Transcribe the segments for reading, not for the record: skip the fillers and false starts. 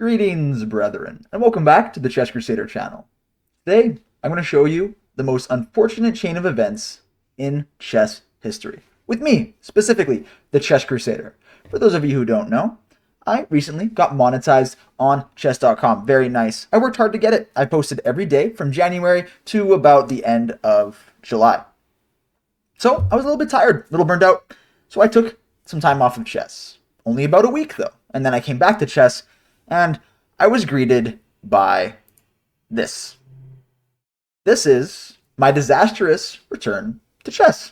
Greetings, brethren, and welcome back to the Chess Crusader channel. Today, I'm going to show you the most unfortunate chain of events in chess history. With me, specifically, the Chess Crusader. For those of you who don't know, I recently got monetized on chess.com. Very nice. I worked hard to get it. I posted every day from January to about the end of July. So, I was a little bit tired, a little burned out, so I took some time off of chess. Only about a week, though. And then I came back to chess, and I was greeted by this. This is my disastrous return to chess,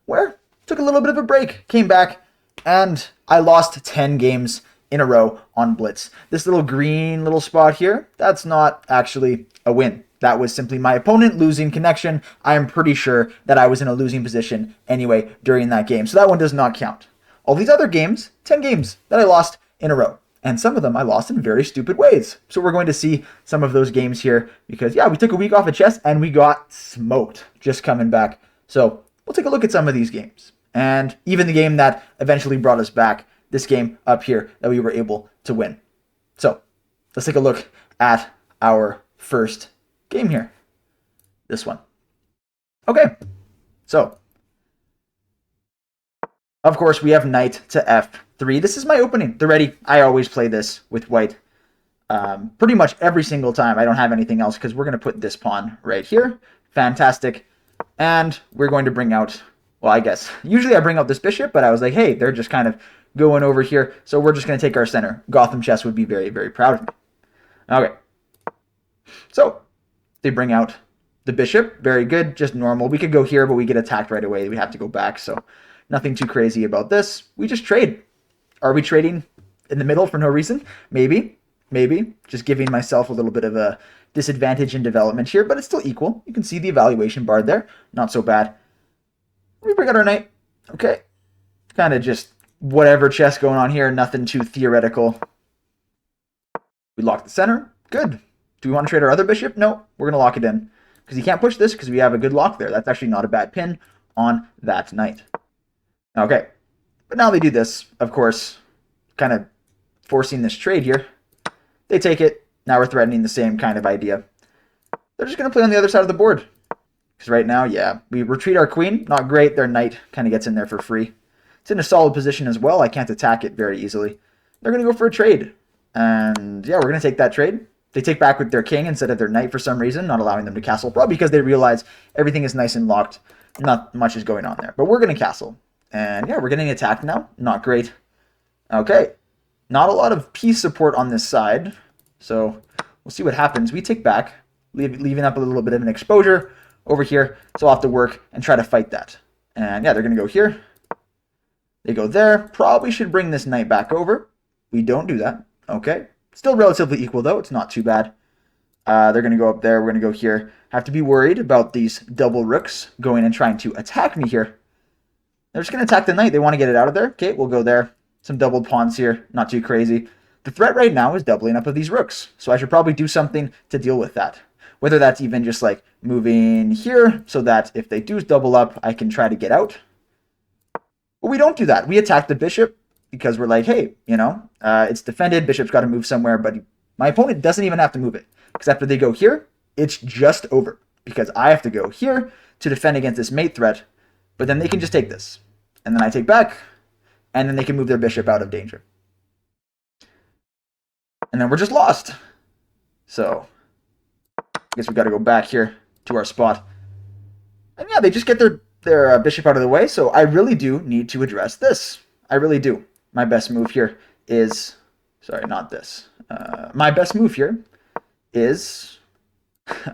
where I took a little bit of a break, came back, and I lost 10 games in a row on Blitz. This little green little spot here, that's not actually a win. That was simply my opponent losing connection. I am pretty sure that I was in a losing position anyway during that game, so that one does not count. All these other games, 10 games that I lost in a row. And some of them I lost in very stupid ways. So we're going to see some of those games here because, yeah, we took a week off of chess and we got smoked just coming back. So we'll take a look at some of these games. And even the game that eventually brought us back, this game up here that we were able to win. So let's take a look at our first game here. This one. Okay, so of course, we have knight to f3. This is my opening. The ready. I always play this with white pretty much every single time. I don't have anything else because we're going to put this pawn right here. Fantastic. And we're going to bring out, well, I guess, usually I bring out this bishop, but I was like, hey, they're just kind of going over here. So we're just going to take our center. Gotham Chess would be very, very proud of me. Okay. So they bring out the bishop. Very good. Just normal. We could go here, but we get attacked right away. We have to go back. So nothing too crazy about this. We just trade. Are we trading in the middle for no reason? Maybe. Maybe. Just giving myself a little bit of a disadvantage in development here, but it's still equal. You can see the evaluation bar there. Not so bad. We bring out our knight. Okay. Kind of just whatever chess going on here. Nothing too theoretical. We lock the center. Good. Do we want to trade our other bishop? No. We're going to lock it in. Because you can't push this because we have a good lock there. That's actually not a bad pin on that knight. Okay, but now they do this, of course, kind of forcing this trade here. They take it. Now we're threatening the same kind of idea. They're just going to play on the other side of the board. Because right now, yeah, we retreat our queen. Not great. Their knight kind of gets in there for free. It's in a solid position as well. I can't attack it very easily. They're going to go for a trade. And yeah, we're going to take that trade. They take back with their king instead of their knight for some reason, not allowing them to castle. Probably because they realize everything is nice and locked. Not much is going on there. But we're going to castle. And yeah, we're getting attacked now. Not great. Okay. Not a lot of piece support on this side. So we'll see what happens. We take back, leaving up a little bit of an exposure over here. So I'll have to work and try to fight that. And yeah, they're going to go here. They go there. Probably should bring this knight back over. We don't do that. Okay. Still relatively equal, though. It's not too bad. They're going to go up there. We're going to go here. Have to be worried about these double rooks going and trying to attack me here. They're just going to attack the knight. They want to get it out of there. Okay, we'll go there. Some doubled pawns here. Not too crazy. The threat right now is doubling up of these rooks. So I should probably do something to deal with that. Whether that's even just like moving here so that if they do double up, I can try to get out. But we don't do that. We attack the bishop because we're like, hey, you know, it's defended. Bishop's got to move somewhere. But my opponent doesn't even have to move it. Because after they go here, it's just over. Because I have to go here to defend against this mate threat. But then they can just take this. And then I take back, and then they can move their bishop out of danger. And then we're just lost. So, I guess we've got to go back here to our spot. And yeah, they just get their bishop out of the way, so I really do need to address this. I really do. My best move here is... Sorry, not this. My best move here is...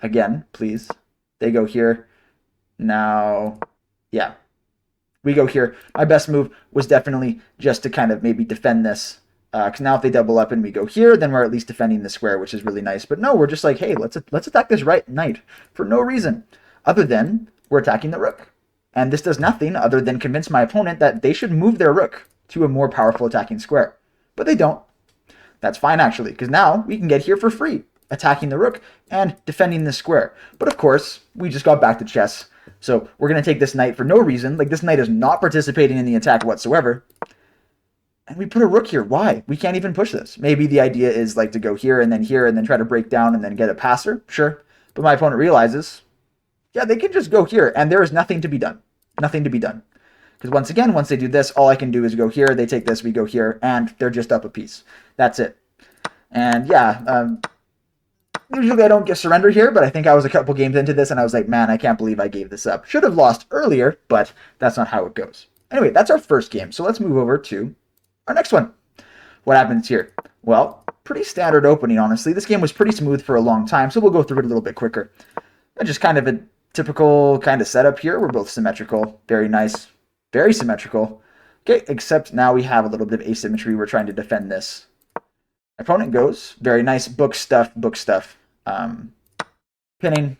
Again, please. They go here. Now, yeah. We go here. My best move was definitely just to kind of maybe defend this. Because now if they double up and we go here, then we're at least defending the square, which is really nice. But no, we're just like, hey, let's attack this right knight for no reason other than we're attacking the rook. And this does nothing other than convince my opponent that they should move their rook to a more powerful attacking square. But they don't. That's fine, actually, because now we can get here for free, attacking the rook and defending the square. But of course, we just got back to chess. So we're going to take this knight for no reason. Like, this knight is not participating in the attack whatsoever. And we put a rook here. Why? We can't even push this. Maybe the idea is like to go here and then try to break down and then get a passer. Sure. But my opponent realizes, yeah, they can just go here and there is nothing to be done. Nothing to be done. Because once again, once they do this, all I can do is go here. They take this, we go here, and they're just up a piece. That's it. And yeah, usually I don't get surrender here, but I think I was a couple games into this and I was like, man, I can't believe I gave this up. Should have lost earlier, but that's not how it goes. Anyway, that's our first game. So let's move over to our next one. What happens here? Well, pretty standard opening, honestly. This game was pretty smooth for a long time, so we'll go through it a little bit quicker. Just kind of a typical kind of setup here. We're both symmetrical. Very nice. Very symmetrical. Okay, except now we have a little bit of asymmetry. We're trying to defend this. Opponent goes. Very nice. Book stuff. Book stuff. Pinning.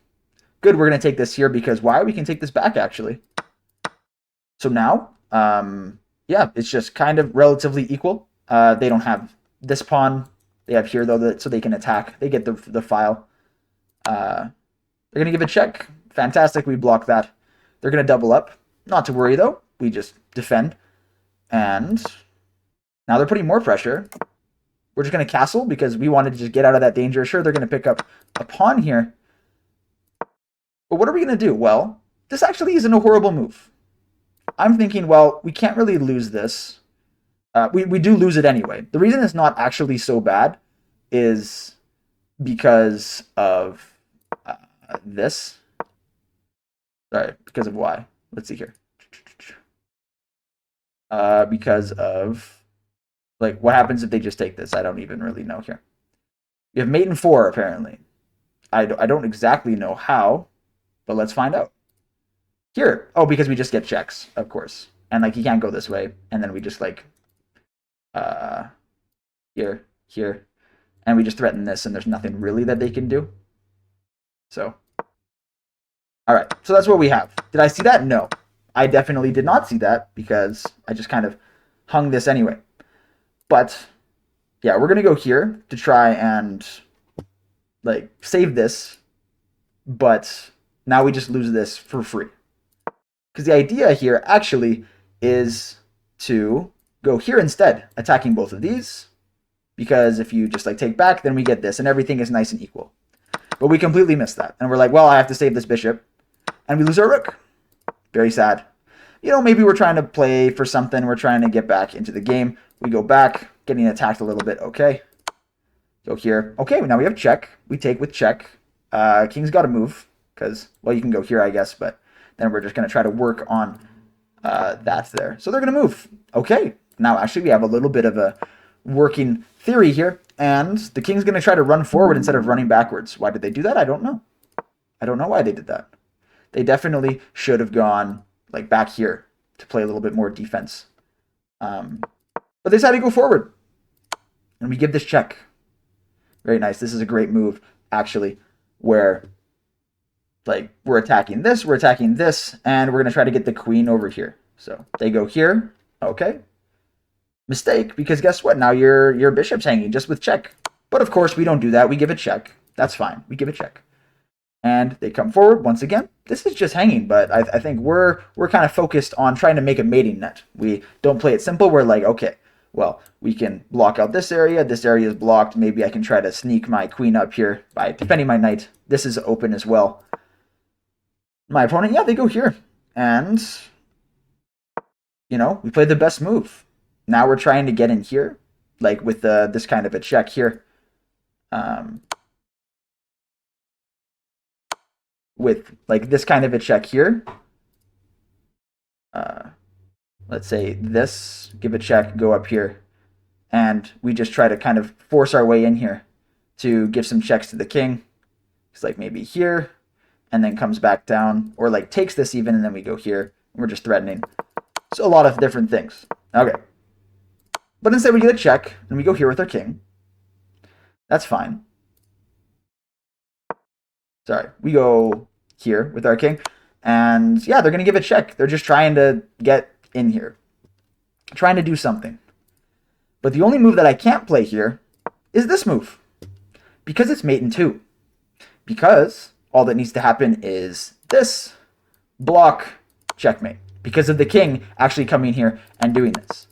Good, we're going to take this here because why? We can take this back, actually. So now, yeah, it's just kind of relatively equal. They don't have this pawn. They have here, though, so they can attack. They get the file. They're going to give a check. Fantastic, we block that. They're going to double up. Not to worry, though. We just defend. And now they're putting more pressure. We're just going to castle because we wanted to just get out of that danger. Sure, they're going to pick up a pawn here. But what are we going to do? Well, this actually isn't a horrible move. I'm thinking, well, we can't really lose this. We do lose it anyway. The reason it's not actually so bad is because of this. Sorry, because of why? Let's see here. Because of, like, what happens if they just take this? I don't even really know here. You have mate in 4, apparently. I don't exactly know how, but let's find out. Here. Oh, because we just get checks, of course. And, like, he can't go this way. And then we just, like, here. And we just threaten this, and there's nothing really that they can do. So, all right. So that's what we have. Did I see that? No. I definitely did not see that because I just kind of hung this anyway. But, yeah, we're going to go here to try and, like, save this. But now we just lose this for free. Because the idea here actually is to go here instead, attacking both of these. Because if you just like take back, then we get this, and everything is nice and equal. But we completely missed that. And we're like, well, I have to save this bishop. And we lose our rook. Very sad. You know, maybe we're trying to play for something. We're trying to get back into the game. We go back, getting attacked a little bit. Okay. Go here. Okay, now we have check. We take with check. King's got to move. Because, well, you can go here, I guess, but then we're just going to try to work on that there. So they're going to move. Okay. Now, actually, we have a little bit of a working theory here. And the king's going to try to run forward instead of running backwards. Why did they do that? I don't know. I don't know why they did that. They definitely should have gone like back here to play a little bit more defense. But they decided to go forward. And we give this check. Very nice. This is a great move, actually, where like we're attacking this, and we're going to try to get the queen over here. So they go here. Okay. Mistake, because guess what? Now your bishop's hanging just with check. But of course, we don't do that. We give a check. That's fine. We give a check. And they come forward once again. This is just hanging, but I think we're kind of focused on trying to make a mating net. We don't play it simple. We're like, okay, well, we can block out this area. This area is blocked. Maybe I can try to sneak my queen up here by defending my knight. This is open as well. My opponent, yeah, they go here. And, you know, we play the best move. Now we're trying to get in here, like with this kind of a check here. With like this kind of a check here. Let's say this, give a check, go up here. And we just try to kind of force our way in here to give some checks to the king. It's like maybe here, and then comes back down, or like takes this even, and then we go here. And we're just threatening. So a lot of different things. Okay. But instead we get a check, and we go here with our king. That's fine. Sorry, we go here with our king. And yeah, they're going to give a check. They're just trying to get in here. Trying to do something. But the only move that I can't play here is this move. Because it's mate in 2. Because all that needs to happen is this. Block, checkmate. Because of the king actually coming here and doing this.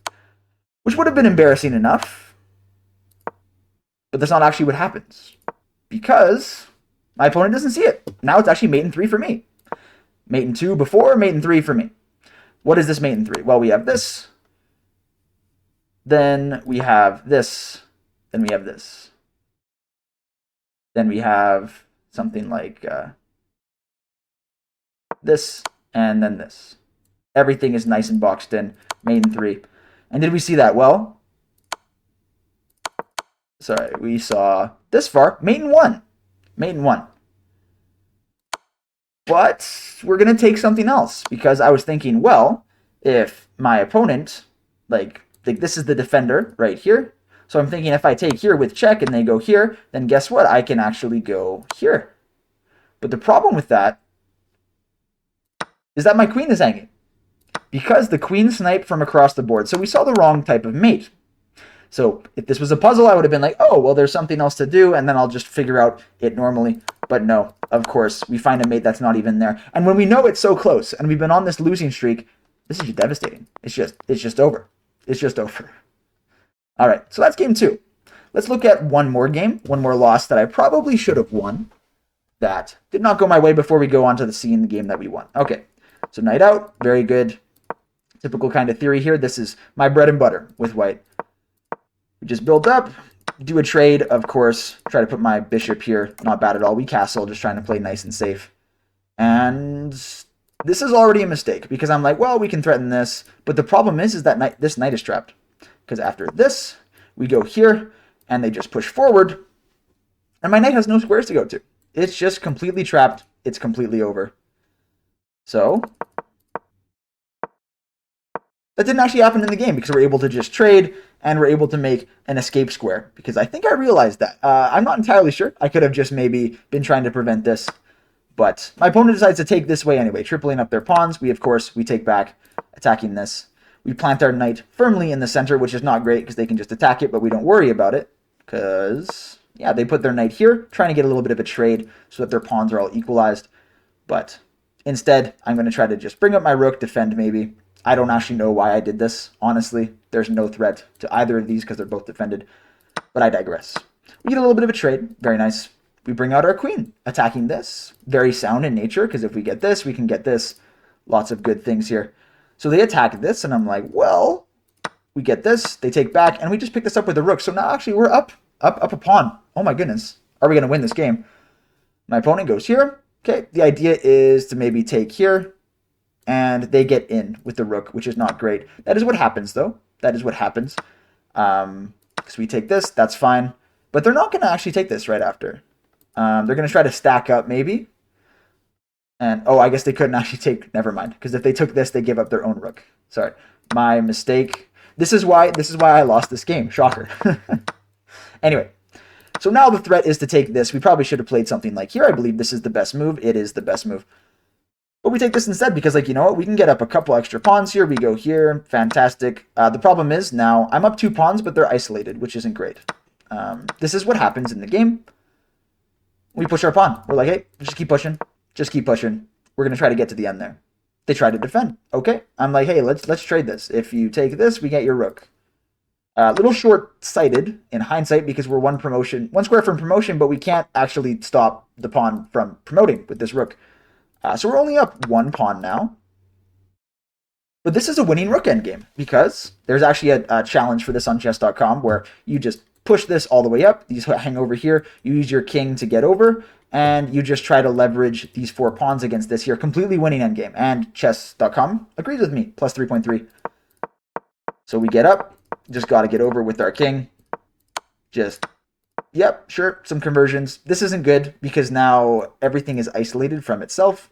which would have been embarrassing enough. But that's not actually what happens, because my opponent doesn't see it. Now it's actually mate in 3 for me. Mate in 2 before, mate in 3 for me. What is this mate in 3? Well, we have this. Then we have this. Then we have this. Then we have something like this, and then this. Everything is nice and boxed in. Mate in 3. And did we see that? Well, sorry, we saw this far. Mate in 1. Mate in 1. But we're going to take something else, because I was thinking, well, if my opponent, like this is the defender right here. So I'm thinking if I take here with check and they go here, then guess what? I can actually go here. But the problem with that is that my queen is hanging, because the queen sniped from across the board. So we saw the wrong type of mate. So if this was a puzzle, I would have been like, oh, well, there's something else to do, and then I'll just figure out it normally. But no, of course, we find a mate that's not even there. And when we know it's so close, and we've been on this losing streak, this is devastating. It's just over. It's just over. All right, so that's game 2. Let's look at one more game, one more loss that I probably should have won, that did not go my way before we go on to the scene, the game that we won. Okay, so knight out, very good. Typical kind of theory here. This is my bread and butter with white. We just build up, do a trade, of course, try to put my bishop here. Not bad at all. We castle, just trying to play nice and safe. And this is already a mistake, because I'm like, well, we can threaten this. But the problem is that this knight is trapped. Because after this, we go here, and they just push forward. And my knight has no squares to go to. It's just completely trapped. It's completely over. So that didn't actually happen in the game, because we're able to just trade, and we're able to make an escape square, because I think I realized that. I'm not entirely sure. I could have just maybe been trying to prevent this. But my opponent decides to take this way anyway, tripling up their pawns. We, of course, we take back, attacking this. We plant our knight firmly in the center, which is not great, because they can just attack it, but we don't worry about it. Because, yeah, they put their knight here, trying to get a little bit of a trade so that their pawns are all equalized. But instead, I'm going to try to just bring up my rook, defend maybe. I don't actually know why I did this, honestly. There's no threat to either of these because they're both defended. But I digress. We get a little bit of a trade. Very nice. We bring out our queen, attacking this. Very sound in nature, because if we get this, we can get this. Lots of good things here. So they attack this, and I'm like, well, we get this. They take back, and we just pick this up with a rook. So now actually we're up a pawn. Oh my goodness. Are we going to win this game? My opponent goes here. Okay, the idea is to maybe take here. And they get in with the rook, which is not great. That is what happens, though. That is what happens. Because we take this, that's fine. But they're not going to actually take this right after. They're going to try to stack up, maybe. And, oh, I guess they couldn't actually take... Never mind. Because if they took this, they give up their own rook. Sorry. My mistake. This is why I lost this game. Shocker. Anyway. So now the threat is to take this. We probably should have played something like here. I believe this is the best move. It is the best move. But we take this instead because, like, you know what? We can get up a couple extra pawns here. We go here. Fantastic. The problem is now I'm up 2 pawns, but they're isolated, which isn't great. This is what happens in the game. We push our pawn. We're like, hey, just keep pushing. Just keep pushing. We're going to try to get to the end there. They try to defend. Okay. I'm like, hey, let's trade this. If you take this, we get your rook. A little short-sighted in hindsight because we're one square from promotion, but we can't actually stop the pawn from promoting with this rook. So we're only up 1 pawn now. But this is a winning rook endgame because there's actually a challenge for this on chess.com where you just push this all the way up. These hang over here. You use your king to get over, and you just try to leverage these 4 pawns against this here. Completely winning endgame. And chess.com agrees with me. Plus 3.3. So we get up. Just got to get over with our king. Just... Yep, sure, some conversions. This isn't good because now everything is isolated from itself,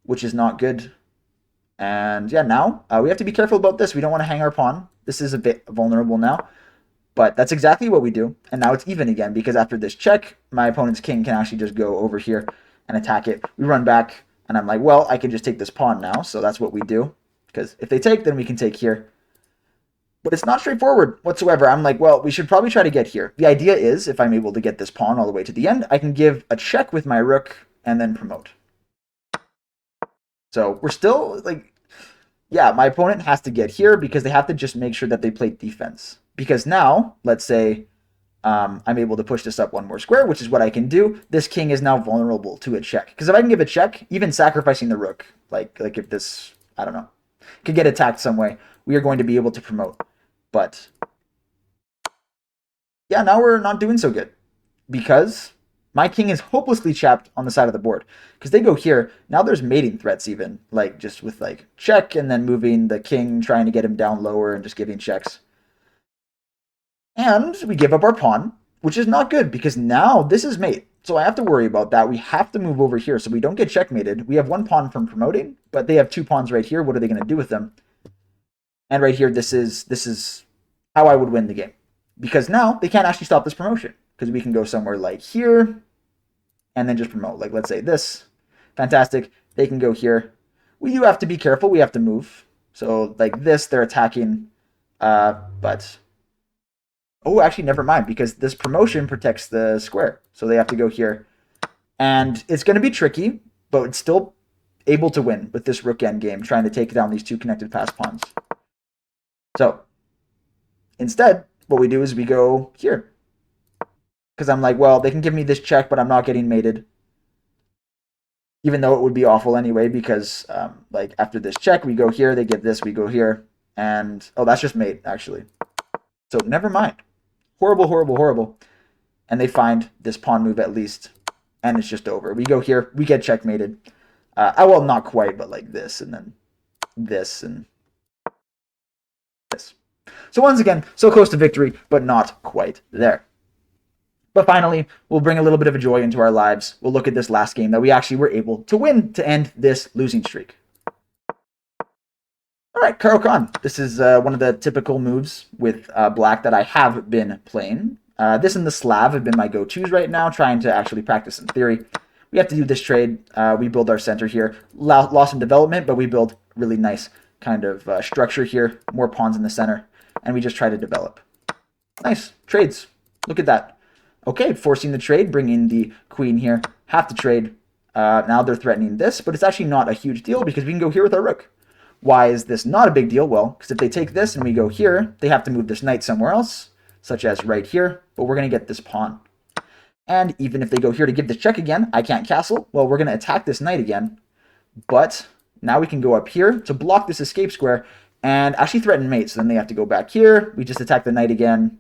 which is not good. And yeah, now we have to be careful about this. We don't want to hang our pawn. This is a bit vulnerable now, but that's exactly what we do. And now it's even again because after this check, my opponent's king can actually just go over here and attack it. We run back, and I'm like, well, I can just take this pawn now, so that's what we do. Because if they take, then we can take here. But it's not straightforward whatsoever. I'm like, well, we should probably try to get here. The idea is, if I'm able to get this pawn all the way to the end, I can give a check with my rook and then promote. So we're still, like, yeah, my opponent has to get here because they have to just make sure that they play defense. Because now, let's say I'm able to push this up one more square, which is what I can do. This king is now vulnerable to a check. Because if I can give a check, even sacrificing the rook, like if this, I don't know, could get attacked some way, we are going to be able to promote. But yeah, now we're not doing so good because my king is hopelessly chapped on the side of the board. Because they go here, now there's mating threats even, like just with like check and then moving the king, trying to get him down lower and just giving checks. And we give up our pawn, which is not good because now this is mate. So I have to worry about that. We have to move over here so we don't get checkmated. We have one pawn from promoting, but they have two pawns right here. What are they going to do with them? And right here, this is how I would win the game. Because now they can't actually stop this promotion. Because we can go somewhere like here and then just promote. Like, let's say this. Fantastic. They can go here. We do have to be careful. We have to move. So like this, they're attacking. But... oh, actually, never mind, because this promotion protects the square. So they have to go here. And it's going to be tricky, but it's still able to win with this rook endgame, trying to take down these two connected pass pawns. So instead, what we do is we go here. Because I'm like, well, they can give me this check, but I'm not getting mated. Even though it would be awful anyway, because like after this check, we go here, they give this, we go here. And, oh, that's just mate, actually. So never mind. Horrible, horrible, horrible. And they find this pawn move at least. And it's just over. We go here. We get checkmated. Well, not quite, but like this. And then this and this. So once again, so close to victory, but not quite there. But finally, we'll bring a little bit of a joy into our lives. We'll look at this last game that we actually were able to win to end this losing streak. All right, Karo Khan. This is one of the typical moves with black that I have been playing. This and the Slav have been my go-tos right now, trying to actually practice in theory. We have to do this trade. We build our center here. Lost in development, but we build really nice kind of structure here. More pawns in the center. And we just try to develop. Nice. Trades. Look at that. Okay, forcing the trade, bringing the queen here. Have to trade. Now they're threatening this, but it's actually not a huge deal because we can go here with our rook. Why is this not a big deal? Well, because if they take this and we go here, they have to move this knight somewhere else, such as right here, but we're going to get this pawn. And even if they go here to give this check again, I can't castle. Well, we're going to attack this knight again, but now we can go up here to block this escape square and actually threaten mate. So then they have to go back here. We just attack the knight again,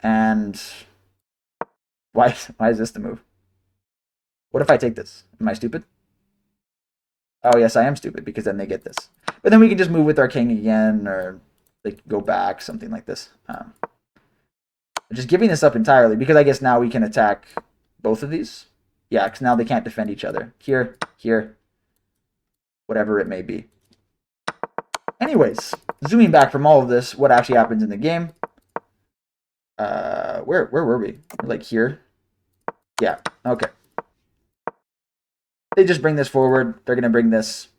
and why is this the move? What if I take this? Am I stupid? Oh, yes, I am stupid, because then they get this. But then we can just move with our king again, or like go back, something like this. Just giving this up entirely, because I guess now we can attack both of these. Yeah, because now they can't defend each other. Here, here, whatever it may be. Anyways, zooming back from all of this, what actually happens in the game. Where were we? Like here? Yeah, okay. They just bring this forward. They're going to bring this.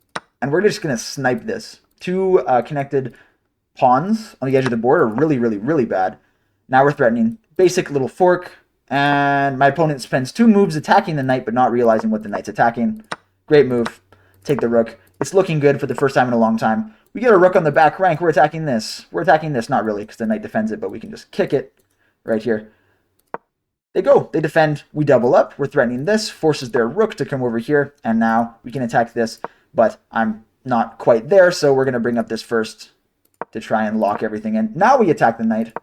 And we're just going to snipe this. Two connected pawns on the edge of the board are really, really, really bad. Now we're threatening. Basic little fork. And my opponent spends 2 moves attacking the knight, but not realizing what the knight's attacking. Great move. Take the rook. It's looking good for the first time in a long time. We get a rook on the back rank. We're attacking this. We're attacking this. Not really, because the knight defends it, but we can just kick it right here. They go. They defend. We double up. We're threatening this. Forces their rook to come over here. And now we can attack this. But I'm not quite there, so we're going to bring up this first to try and lock everything in. Now we attack the knight.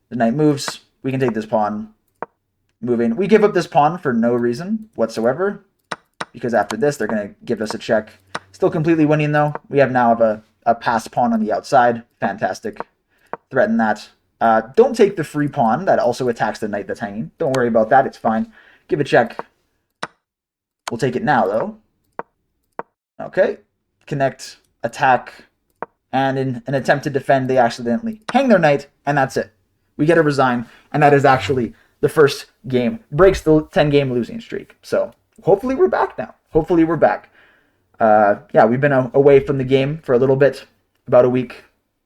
The knight moves. We can take this pawn. Moving. We give up this pawn for no reason whatsoever. Because after this, they're going to give us a check. Still completely winning, though. We now have a passed pawn on the outside. Fantastic. Threaten that. Don't take the free pawn that also attacks the knight that's hanging. Don't worry about that. It's fine. Give a check. We'll take it now, though. Okay. Connect. Attack. And in an attempt to defend, they accidentally hang their knight, and that's it. We get a resign, and that is actually the first game. Breaks the 10-game losing streak. So hopefully we're back now. Hopefully we're back. Yeah, we've been away from the game for a little bit, about a week.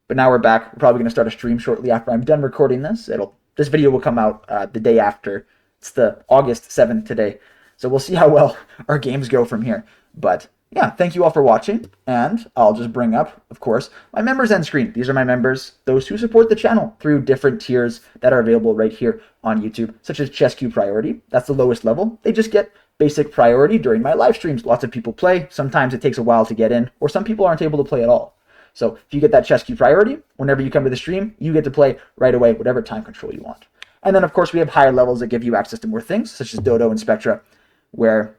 But now we're back. We're probably going to start a stream shortly after I'm done recording this. This video will come out the day after. It's the August 7th today. So we'll see how well our games go from here. But yeah, thank you all for watching, and I'll just bring up, of course, my members end screen. These are my members, those who support the channel through different tiers that are available right here on YouTube, such as Chess Queue Priority. That's the lowest level. They just get basic priority during my live streams. Lots of people play. Sometimes it takes a while to get in, or some people aren't able to play at all. So if you get that Chess Queue Priority, whenever you come to the stream, you get to play right away, whatever time control you want. And then, of course, we have higher levels that give you access to more things, such as Dodo and Spectra, where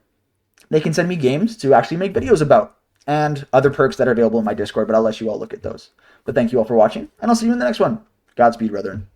they can send me games to actually make videos about, and other perks that are available in my Discord, but I'll let you all look at those. But thank you all for watching, and I'll see you in the next one. Godspeed, brethren.